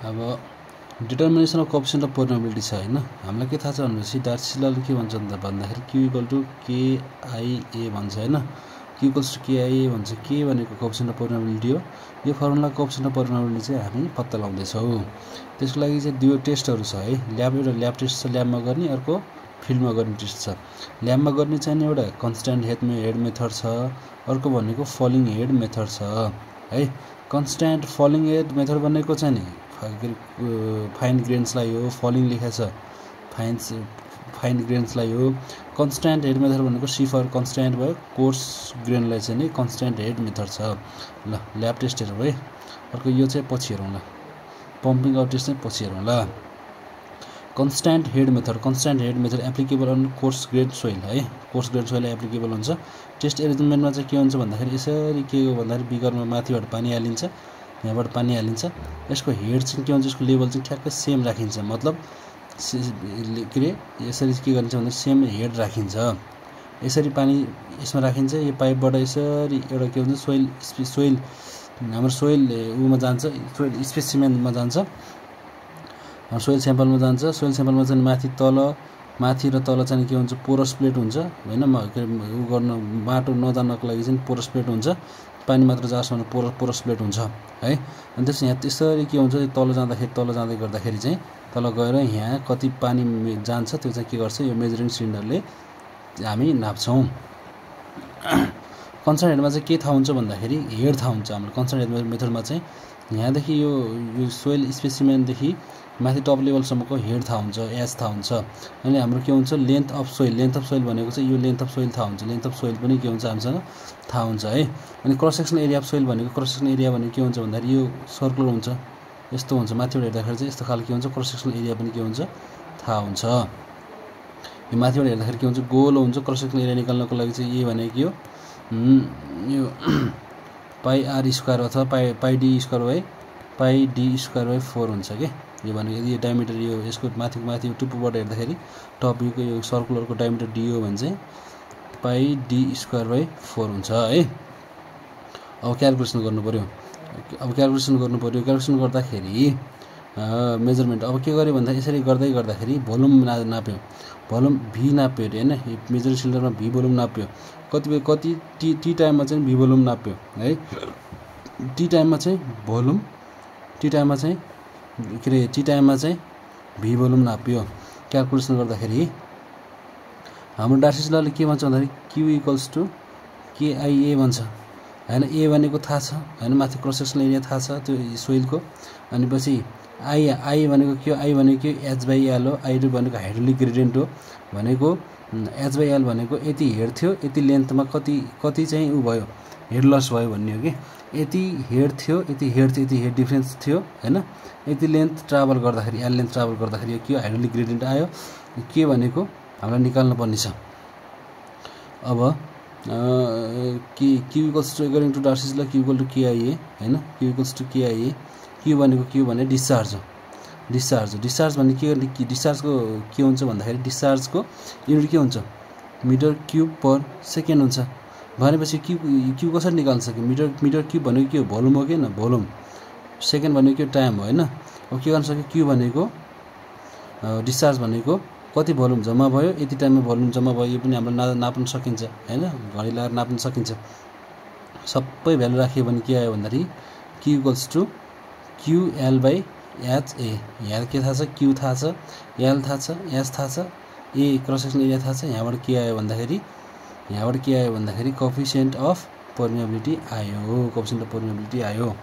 अब determination of coefficient of permeability छ हैन। हामीलाई के थाहा छ भनेपछि डार्सी-सिल्लाले के भन्छ भन्दाखेरि Q = KIA भन्छ हैन। Q = KIA भन्छ। के भनेको कोएफिसिएन्ट अफ परमिएबिलिटी हो। यो फर्मुला कोएफिसिएन्ट अफ परमिएबिलिटी चाहिँ हामी पत्ता लगाउँदै छौं। त्यसको लागि चाहिँ दुई टेस्टहरु छ है। एउटा ल्याब टेस्ट छ, ल्याबमा गर्ने, अर्को फिल्डमा गर्ने टेस्ट छ। ल्याबमा गर्ने चाहिँ एउटा कन्स्ट्यान्ट हेड मेथड छ, अर्को भनेको फलिङ हेड मेथड छ है। कन्स्ट्यान्ट फलिङ हेड मेथड भनेको चाहिँ नि फाइन ग्रेन्सलाई हो, फलिङ लेखेको छ फाइन ग्रेन्सलाई हो। कन्स्ट्यान्ट हेड मेथड भनेको सी फर कन्स्ट्यान्ट भयो, कोर्स ग्रेनलाई चाहिँ नि कन्स्ट्यान्ट हेड मेथड छ। ल ल्याब टेस्ट हेरौँ है। अर्को यो चाहिँ पछि हेरौँ ल। पम्पिङ आउट टेस्ट चाहिँ पछि हेरौँ ल। Constant head method applicable on coarse grain soil है। कोर्स ग्रेन सोइल एप्लिकेबल हुन्छ। टेस्ट एरेन्जमेन्टमा चाहिँ के हुन्छ भन्दाखेरि यसरी के हो भन्दाखेरि बिकरमा माथिबाट पानी हालिन्छ, यहाँबाट पानी हालिन्छ। यसको हेड चाहिँ के हुन्छ, यसको लेभल चाहिँ ठ्याक्कै सेम राखिन्छ। मतलब के रे यसरी के गरिन्छ भन्दा सेम हेड राखिन्छ। यसरी पानी यसमा राखिन्छ। यो पाइपबाट यसरी एउटा के हुन्छ सोइल हाम्रो सोइल उमा जान्छ, सोइल स्पेसिमेनमा जान्छ, सोइल स्याम्पलमा जान्छ। सोइल स्याम्पलमा चाहिँ माथि र तल चाहिँ के हुन्छ पोरस प्लेट हुन्छ हैन। उ गर्न माटो नजानको लागि चाहिँ पोरस प्लेट हुन्छ। पानी मात्र जाओस् भने पोरस प्लेट हुन्छ है। अनि त्यसपछि यहाँ त्यसरी के हुन्छ, तल जाँदै गर्दाखेरि चाहिँ तल गएर यहाँ कति पानी जान्छ त्यो चाहिँ के गर्छ, यो मेजरिङ सिलिन्डरले हामी नाप्छौं। कन्सर्न हेडमा चाहिँ के थाहा हुन्छ भन्दाखेरि हेड थाहा हुन्छ हाम्रो कन्सर्न हेड मेथडमा चाहिँ। यहाँदेखि यो सोइल स्पेसिमेनदेखि माथि टप लेभलसम्मको हेड थाहा हुन्छ, एज थाहा हुन्छ। अनि हाम्रो के हुन्छ लेन्थ अफ सोइल भनेको चाहिँ यो लेन्थ अफ सोइल थाहा हुन्छ। लेन्थ अफ सोइल पनि के हुन्छ हामीसँग थाहा हुन्छ है। अनि cross section area of soil भनेको के हुन्छ भन्दाखेरि यो सर्कुलर हुन्छ, यस्तो हुन्छ। माथिबाट हेर्दाखेरि चाहिँ यस्तो खालको के हुन्छ, क्रस सेक्सन एरिया पनि के हुन्छ थाहा हुन्छ। यो माथिबाट हेर्दाखेरि के हुन्छ, गोलो हुन्छ। क्रस सेक्सन एरिया निकाल्नको लागि चाहिँ ए भनेको यो पाई आर स्क्वायर अथवा pi D square by pi D square by 4 हुन्छ के। यो भनेको यदि डायमिटर यो यसको माथि टुप्पोबाट हेर्दाखेरि टप युको यो सर्कुलरको डायमिटर डी हो भने चाहिँ पाई डी स्क्वायर बाइ 4 हुन्छ है। अब क्याल्कुलेसन गर्नु पर्यो। क्याल्कुलेसन गर्दाखेरि मेजरमेन्ट अब के गर्यो भन्दा यसरी गर्दाखेरि भोल्युम नाप्यो, भोल्युम भी नाप्यो हैन। मेजरिङ सिलिन्डरमा भी भोल्युम नाप्यो। कति टी टाइममा चाहिँ भी भोल्युम नाप्यो है। टी टाइममा चाहिँ भी भोल्युम नाप्यो। क्याल्कुलेसन गर्दाखेरि हाम्रो डार्सी-सिल्लाले के भन्छ भन्दाखेरि Q = KIA भन्छ हैन। ए भनेको थाहा छ हैन, माथि क्रस सेक्सन एरिया थाहा छ त्यो सोइलको। अनि पछि आई भनेको के हो, आई भनेको H/L हो। आई भनेको हाइड्रोलिक ग्रेडियन्ट हो। भनेको H/L भनेको यति हेड थियो, यति लेन्थमा कति चाहिँ उ भयो, हेड लस भयो भन्ने हो कि। यति हेड थियो, यति हेड डिफरेन्स थियो हैन। यति लेन्थ ट्राभल गर्दाखेरि एल लेन्थ ट्राभल गर्दाखेरि यो के हाइड्रोलिक ग्रेडियन्ट आयो। के भनेको हामीलाई निकाल्नु पर्ने छ। अब Q = डार्सी-सिल्ला Q = KIA हैन। Q = KIA। Q भनेको डिस्चार्ज हो। डिस्चार्ज भन्ने के, डिस्चार्जको के हुन्छ भन्दाखेरि डिस्चार्जको युनिट के हुन्छ, मिटर क्युब पर सेकेन्ड हुन्छ। भनेपछि Q कसरी निकाल्न सकियो, मिटर क्युब भनेको के हो, भोल्युम हो कि हैन, भोल्युम। सेकेन्ड भनेको के टाइम हो हैन। अब के गर्न सक्यो, Q भनेको डिस्चार्ज भनेको कति भोल्युम जम्मा भयो, यति टाइममा भोल्युम जम्मा भयो। यो पनि हाम्रो नाप्न सकिन्छ हैन, घडी लगाएर नाप्न सकिन्छ। सबै भ्यालु राखियो भने के आयो भन्दाखेरि Q = QL/HA। यहाँ के थाहा छ, Q थाहा छ, L थाहा छ, S थाहा छ, A क्रस सेक्सन एरिया थाहा छ। यहाँबाट के आयो भन्दाखेरि कोएफिसिएन्ट अफ परमिएबिलिटी आयो।